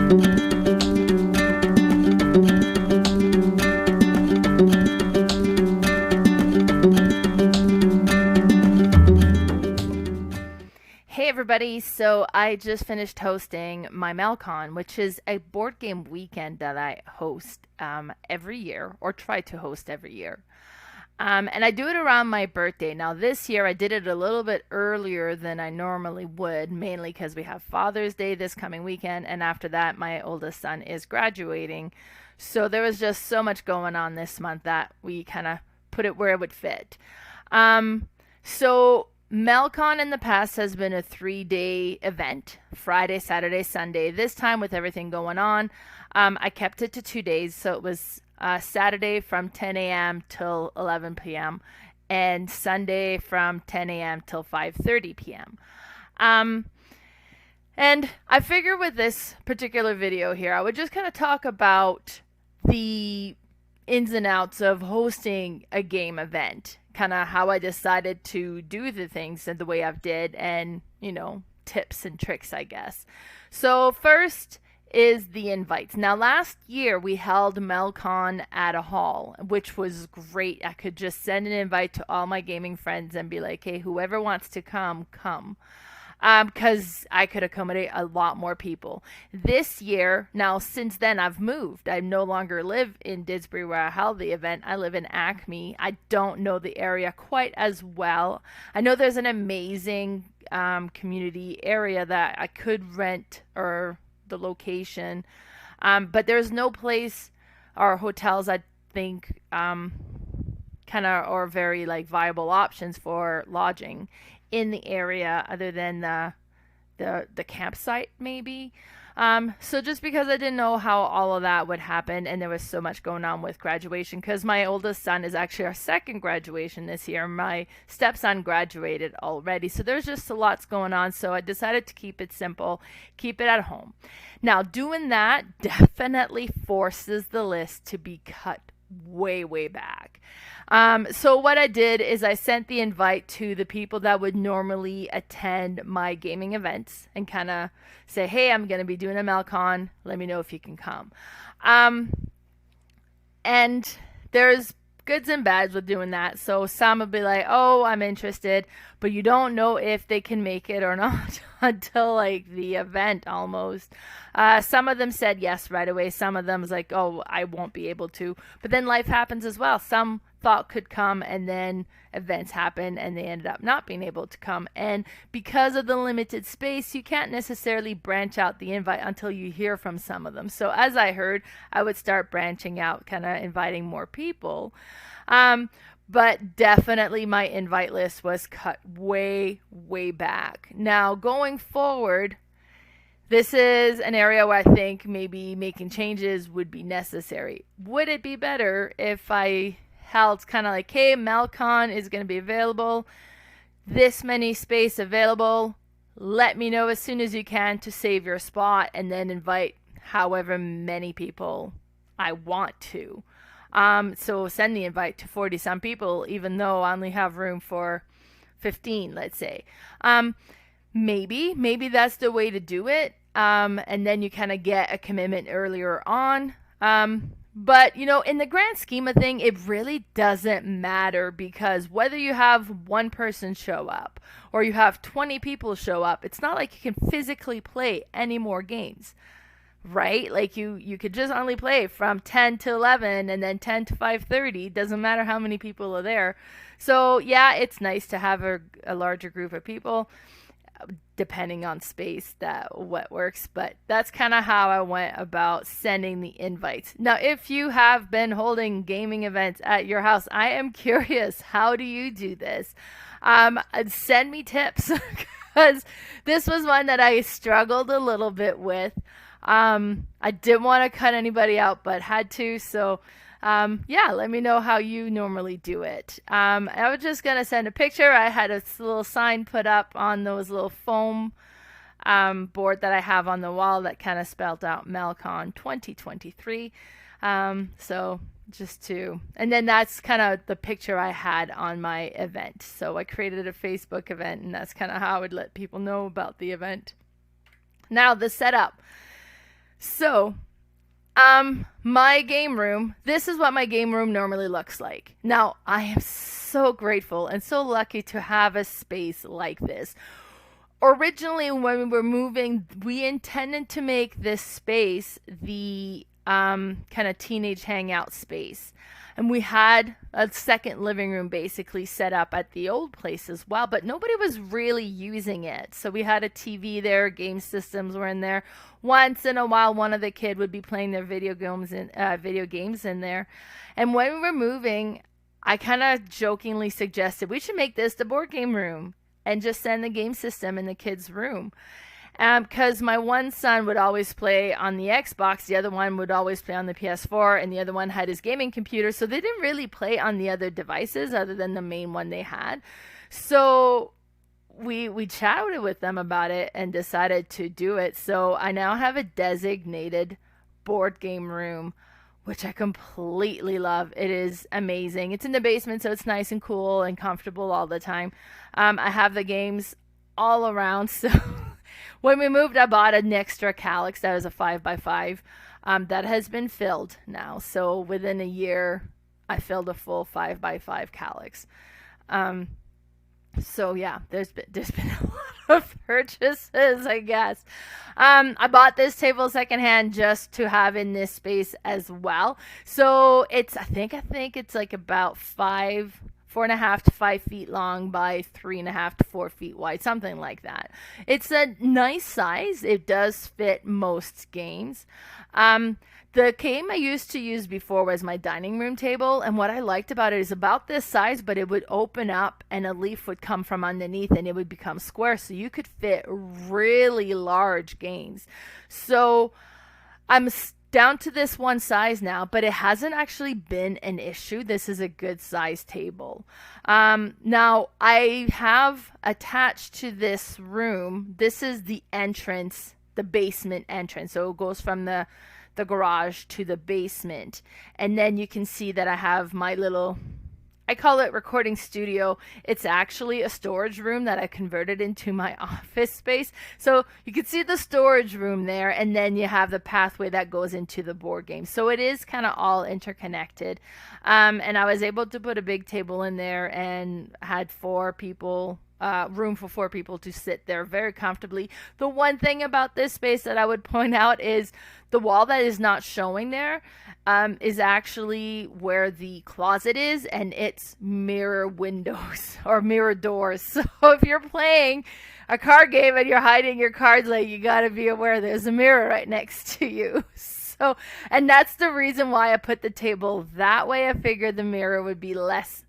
Hey everybody, so I just finished hosting my MelCon, which is a board game weekend that I host every year, or try to host every year. And I do it around my birthday. Now, this year I did it a little bit earlier than I normally would, mainly because we have Father's Day this coming weekend, and after that, my oldest son is graduating. So there was just so much going on this month that we kind of put it where it would fit. So MelCon in the past has been a 3-day event, Friday, Saturday, Sunday. This time, with everything going on, I kept it to 2 days. So it was Saturday from 10 a.m. till 11 p.m. and Sunday from 10 a.m. till 5:30 p.m. And I figure with this particular video here, I would just kind of talk about the ins and outs of hosting a game event, kind of how I decided to do the things and the way I've did, and tips and tricks, I guess. So first is the invites. Now, last year we held MelCon at a hall, which was great. I could just send an invite to all my gaming friends and be like, hey, whoever wants to come, come. Because I could accommodate a lot more people. This year, now since then I've moved. I no longer live in Didsbury where I held the event. I live in Acme. I don't know the area quite as well. I know there's an amazing community area that I could rent, or the location, but there's no place or hotels I think kind of, or very like viable options for lodging in the area other than the campsite maybe. So just because I didn't know how all of that would happen, and there was so much going on with graduation, because my oldest son is actually our second graduation this year. My stepson graduated already, so there's just a lot going on. So I decided to keep it simple, keep it at home. Now, doing that definitely forces the list to be cut way back. So what I did is I sent the invite to the people that would normally attend my gaming events and kind of say, hey, I'm going to be doing a MelCon. Let me know if you can come. And there's goods and bads with doing that. So some will be like, oh, I'm interested, but you don't know if they can make it or not until like the event almost. Some of them said yes right away. Some of them was like, oh, I won't be able to. But then life happens as well. Some thought could come, and then events happen and they ended up not being able to come. And because of the limited space, you can't necessarily branch out the invite until you hear from some of them. So as I heard, I would start branching out, kind of inviting more people. But definitely my invite list was cut way back. Now, going forward, this is an area where I think maybe making changes would be necessary. Would it be better if I held kind of like, hey, MelCon is going to be available, this many space available, let me know as soon as you can to save your spot, and then invite however many people I want to. So send the invite to 40 some people, even though I only have room for 15, let's say. Maybe that's the way to do it. And then you kind of get a commitment earlier on. But, in the grand scheme of thing, it really doesn't matter, because whether you have one person show up or you have 20 people show up, it's not like you can physically play any more games, right? Like you could just only play from 10 to 11 and then 10 to 5:30. Doesn't matter how many people are there. So yeah, it's nice to have a larger group of people, depending on space, that what works. But that's kind of how I went about sending the invites. Now, if you have been holding gaming events at your house, I am curious, how do you do this? Send me tips, because this was one that I struggled a little bit with. I didn't want to cut anybody out, but had to. So yeah, let me know how you normally do it. I was just going to send a picture. I had a little sign put up on those little foam board that I have on the wall that kind of spelled out MelCon 2023. So just to, and then that's kind of the picture I had on my event. So I created a Facebook event, and that's kind of how I would let people know about the event. Now the setup. So, my game room, this is what my game room normally looks like. Now, I am so grateful and so lucky to have a space like this. Originally, when we were moving, we intended to make this space the kind of teenage hangout space. And we had a second living room basically set up at the old place as well, but nobody was really using it. So we had a TV there, game systems were in there. Once in a while, one of the kids would be playing their video games in there. And when we were moving, I kind of jokingly suggested we should make this the board game room and just send the game system in the kids' room. Because my one son would always play on the Xbox, the other one would always play on the PS4, and the other one had his gaming computer, so they didn't really play on the other devices other than the main one they had. So we chatted with them about it and decided to do it. So I now have a designated board game room, which I completely love. It is amazing. It's in the basement, so it's nice and cool and comfortable all the time. I have the games all around, so when we moved, I bought an extra Calyx that is a 5x5 that has been filled now. So within a year, I filled a full 5x5 Calyx. So yeah, there's been a lot of purchases, I guess. I bought this table secondhand just to have in this space as well. So it's I think it's like about 4.5 to 5 feet long by 3.5 to 4 feet wide, something like that. It's a nice size. It does fit most games. The game I used to use before was my dining room table, and what I liked about it is about this size, but it would open up and a leaf would come from underneath and it would become square, so you could fit really large games. So I'm down to this one size now, but it hasn't actually been an issue. This is a good size table. Now, I have attached to this room, this is the entrance, the basement entrance. So it goes from the garage to the basement. And then you can see that I have my little, I call it recording studio. It's actually a storage room that I converted into my office space. So you can see the storage room there, and then you have the pathway that goes into the board game. So it is kind of all interconnected. And I was able to put a big table in there and had room for 4 people to sit there very comfortably. The one thing about this space that I would point out is the wall that is not showing there is actually where the closet is, and it's mirror windows or mirror doors. So if you're playing a card game and you're hiding your cards, like, you got to be aware there's a mirror right next to you. So, and that's the reason why I put the table that way. I figured the mirror would be less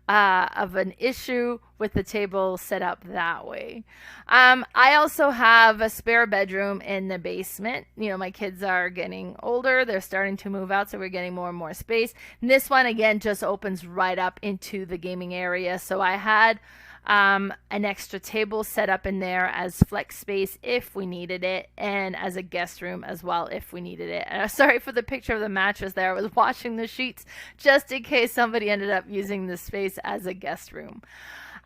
of an issue with the table set up that way. I also have a spare bedroom in the basement. You know, my kids are getting older. They're starting to move out, so we're getting more and more space. And this one, again, just opens right up into the gaming area. So I had an extra table set up in there as flex space if we needed it, and as a guest room as well if we needed it. Sorry for the picture of the mattress there. I was washing the sheets just in case somebody ended up using this space as a guest room.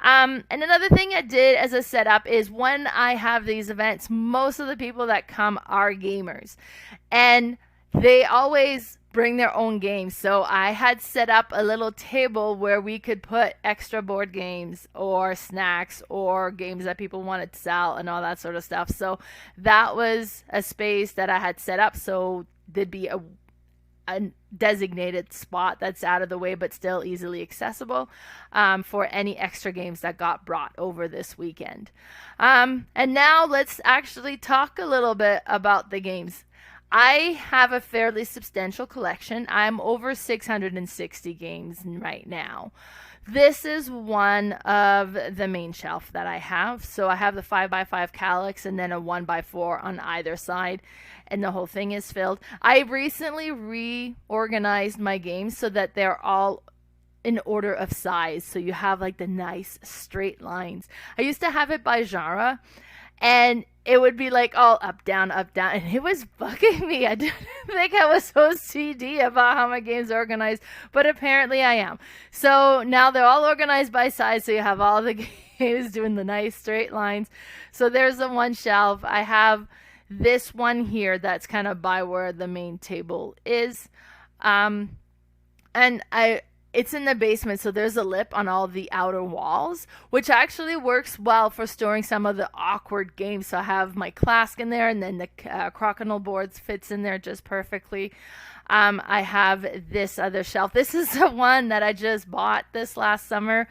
And another thing I did as a setup is when I have these events, most of the people that come are gamers, and they always bring their own games. So I had set up a little table where we could put extra board games or snacks or games that people wanted to sell and all that sort of stuff. So that was a space that I had set up, so there'd be a designated spot that's out of the way but still easily accessible for any extra games that got brought over this weekend. And now let's actually talk a little bit about the games. I have a fairly substantial collection. I'm over 660 games right now. This is one of the main shelf that I have. So I have the 5x5 Calyx and then a 1x4 on either side, and the whole thing is filled. I recently reorganized my games so that they're all in order of size. So you have like the nice straight lines. I used to have it by genre, and it would be like all up, down, and it was bugging me. I didn't think I was so CD about how my games are organized, but apparently I am. So now they're all organized by size, so you have all the games doing the nice straight lines. So there's the one shelf. I have this one here that's kind of by where the main table is. And it's in the basement, so there's a lip on all the outer walls, which actually works well for storing some of the awkward games. So I have my Clask in there, and then the Crokinole boards fits in there just perfectly. I have this other shelf. This is the one that I just bought this last summer,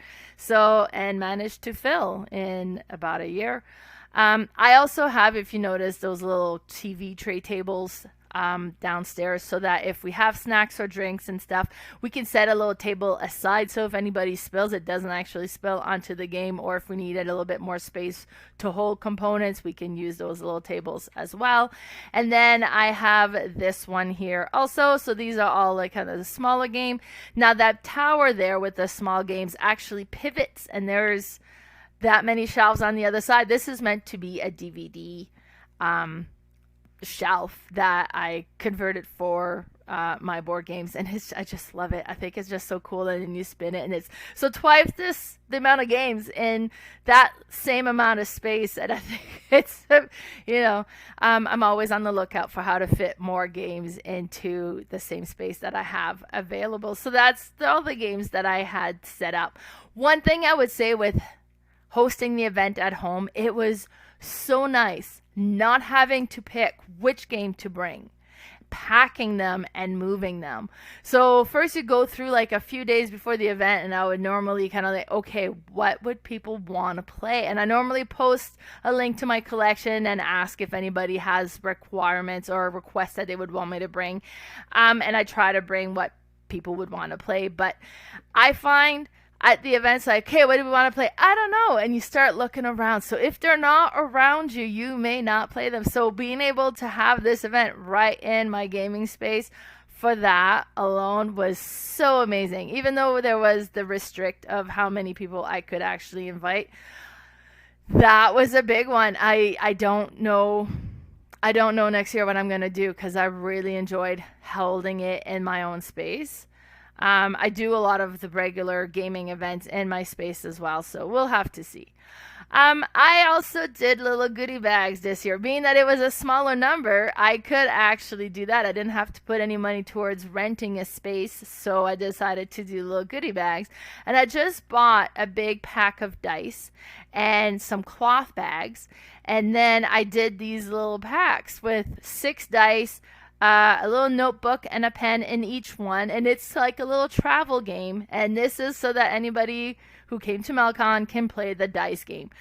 and managed to fill in about a year. I also have, if you notice, those little TV tray tables downstairs, so that if we have snacks or drinks and stuff, we can set a little table aside, so if anybody spills, it doesn't actually spill onto the game, or if we needed a little bit more space to hold components, we can use those little tables as well. And then I have this one here also, so these are all like kind of the smaller game. Now that tower there with the small games actually pivots, and there's that many shelves on the other side. This is meant to be a DVD shelf that I converted for my board games, and I just love it. I think it's just so cool, and then you spin it, and it's so twice the amount of games in that same amount of space. And I think it's, I'm always on the lookout for how to fit more games into the same space that I have available. So that's all the games that I had set up. One thing I would say with hosting the event at home, it was so nice not having to pick which game to bring, packing them and moving them. So first you go through like a few days before the event, and I would normally kind of like, okay, what would people want to play? And I normally post a link to my collection and ask if anybody has requirements or requests that they would want me to bring. And I try to bring what people would want to play. But I find at the events, like, hey, what do we want to play? I don't know. And you start looking around. So if they're not around you, you may not play them. So being able to have this event right in my gaming space for that alone was so amazing. Even though there was the restrict of how many people I could actually invite, that was a big one. I don't know next year what I'm going to do, because I really enjoyed holding it in my own space. I do a lot of the regular gaming events in my space as well, so we'll have to see. I also did little goodie bags this year. Being that it was a smaller number, I could actually do that. I didn't have to put any money towards renting a space, so I decided to do little goodie bags. And I just bought a big pack of dice and some cloth bags, and then I did these little packs with 6 dice, a little notebook and a pen in each one, and it's like a little travel game. And this is so that anybody who came to MelCon can play the dice game.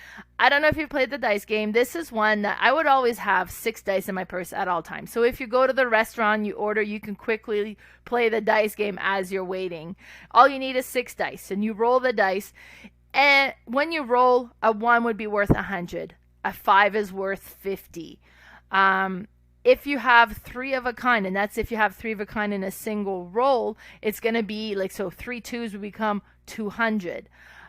I don't know if you played the dice game. This is one that I would always have 6 dice in my purse at all times. So if you go to the restaurant, you order, you can quickly play the dice game as you're waiting. All you need is 6 dice, and you roll the dice. And when you roll, a 1 would be worth 100. A 5 is worth 50. If you have 3 of a kind, and that's if you have 3 of a kind in a single roll, it's going to be like, so 3 2s would become 200.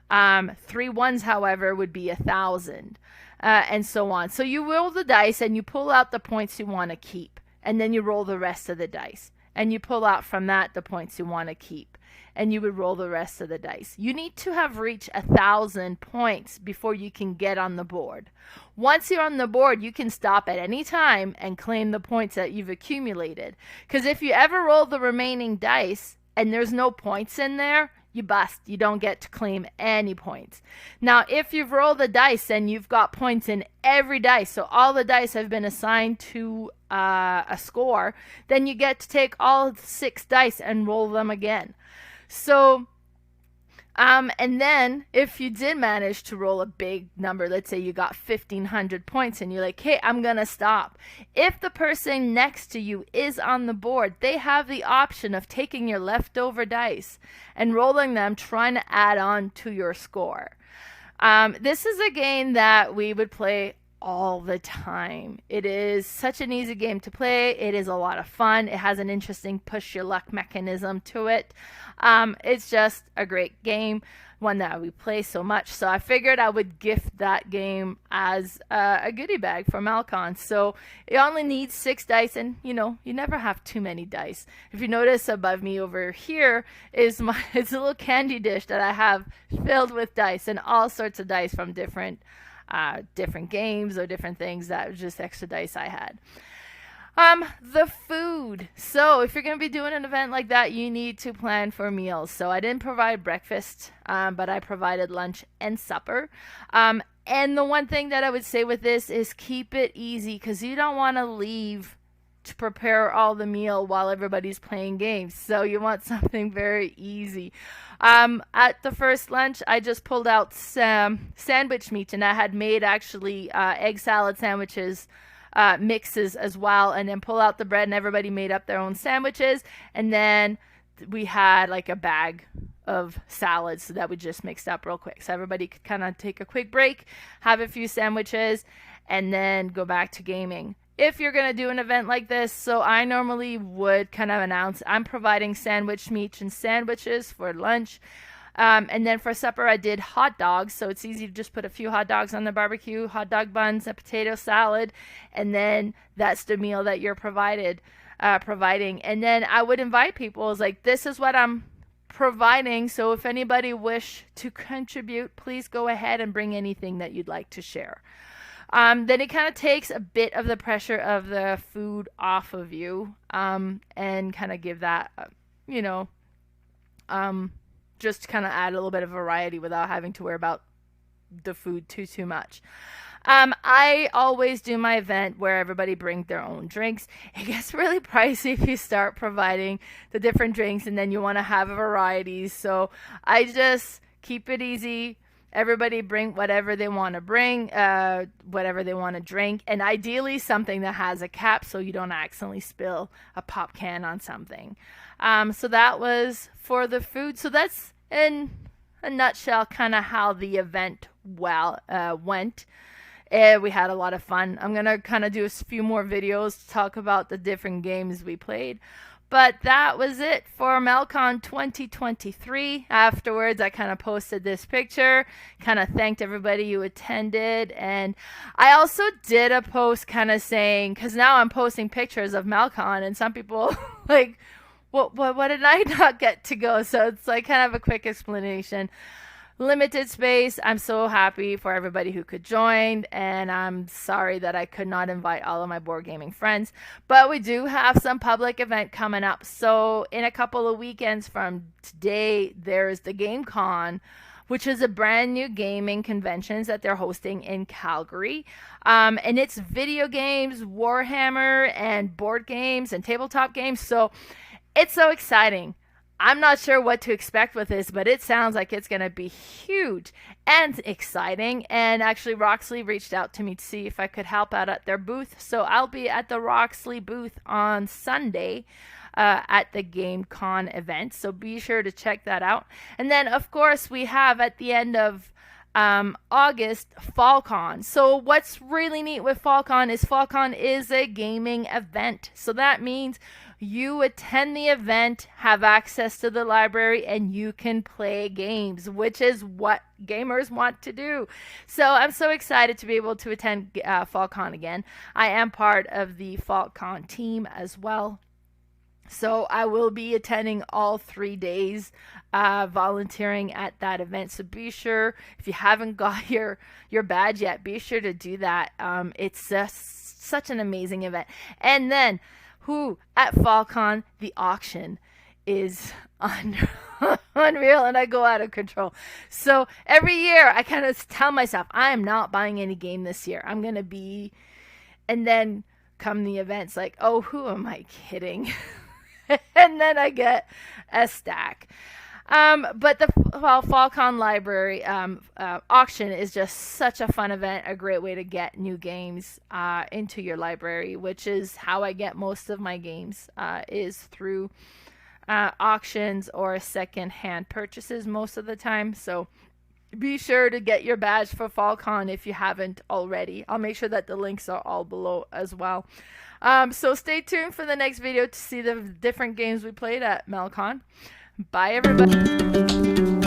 3 1s, however, would be 1,000, and so on. So you roll the dice and you pull out the points you want to keep, and then you roll the rest of the dice, and you pull out from that the points you want to keep, and you would roll the rest of the dice. You need to have reached 1,000 points before you can get on the board. Once you're on the board, you can stop at any time and claim the points that you've accumulated. Because if you ever roll the remaining dice and there's no points in there, you bust. You don't get to claim any points. Now, if you've rolled the dice and you've got points in every dice, so all the dice have been assigned to a score, then you get to take all 6 dice and roll them again. So, and then if you did manage to roll a big number, let's say you got 1,500 points, and you're like, hey, I'm going to stop. If the person next to you is on the board, they have the option of taking your leftover dice and rolling them, trying to add on to your score. This is a game that we would play all the time. It is such an easy game to play. It is a lot of fun. It has an interesting push your luck mechanism to it. It's just a great game, one that we play so much. So I figured I would gift that game as a goodie bag for MelCon. So it only needs 6 dice, and you never have too many dice. If you notice above me over here is it's a little candy dish that I have filled with dice, and all sorts of dice from different different games or different things. That was just extra dice I had. The food. So if you're going to be doing an event like that, you need to plan for meals. So I didn't provide breakfast, but I provided lunch and supper. And the one thing that I would say with this is keep it easy, because you don't want to leave to prepare all the meal while everybody's playing games. So you want something very easy. At the first lunch, I just pulled out some sandwich meat, and I had made actually egg salad sandwiches mixes as well, and then pull out the bread, and everybody made up their own sandwiches. And then we had like a bag of salads that we just mixed up real quick, so everybody could kind of take a quick break, have a few sandwiches, and then go back to gaming. If you're going to do an event like this, so I normally would kind of announce I'm providing sandwich meat and sandwiches for lunch. And then for supper, I did hot dogs. So it's easy to just put a few hot dogs on the barbecue, hot dog buns, a potato salad, and then that's the meal that you're providing. And then I would invite people. It's like, this is what I'm providing. So if anybody wish to contribute, please go ahead and bring anything that you'd like to share. Then it kind of takes a bit of the pressure of the food off of you, and kind of give that, just kind of add a little bit of variety without having to worry about the food too much. I always do my event where everybody brings their own drinks. It gets really pricey if you start providing the different drinks and then you want to have a variety. So I just keep it easy. Everybody bring whatever they want to bring, whatever they want to drink, and ideally something that has a cap so you don't accidentally spill a pop can on something. So that was for the food. So that's in a nutshell kind of how the event went. We had a lot of fun. I'm going to kind of do a few more videos to talk about the different games we played. But that was it for MelCon 2023. Afterwards, I kind of posted this picture, kind of thanked everybody who attended. And I also did a post kind of saying, because now I'm posting pictures of MelCon, and some people like, what did I not get to go? So it's like kind of a quick explanation. Limited space. I'm so happy for everybody who could join, and I'm sorry that I could not invite all of my board gaming friends, but we do have some public event coming up. So in a couple of weekends from today, there's the GameCon, which is a brand new gaming convention that they're hosting in Calgary. And it's video games, Warhammer, and board games and tabletop games. So it's so exciting. I'm not sure what to expect with this, but it sounds like it's going to be huge and exciting. And actually, Roxley reached out to me to see if I could help out at their booth. So I'll be at the Roxley booth on Sunday at the GameCon event. So be sure to check that out. And then, of course, we have at the end of August, FallCon. So what's really neat with FallCon is a gaming event. So that means you attend the event, have access to the library, and you can play games, which is what gamers want to do. So I'm so excited to be able to attend FallCon again. I am part of the FallCon team as well. So I will be attending all 3 days, volunteering at that event. So be sure, if you haven't got your badge yet, be sure to do that. It's just such an amazing event. And then, at FallCon, the auction is unreal, and I go out of control. So every year, I kind of tell myself, I am not buying any game this year. I'm going to be, and then come the events like, oh, who am I kidding? And then I get a stack. But the FallCon library auction is just such a fun event, a great way to get new games into your library, which is how I get most of my games, is through auctions or second-hand purchases most of the time. So be sure to get your badge for FallCon if you haven't already. I'll make sure that the links are all below as well. So stay tuned for the next video to see the different games we played at MelCon. Bye, everybody.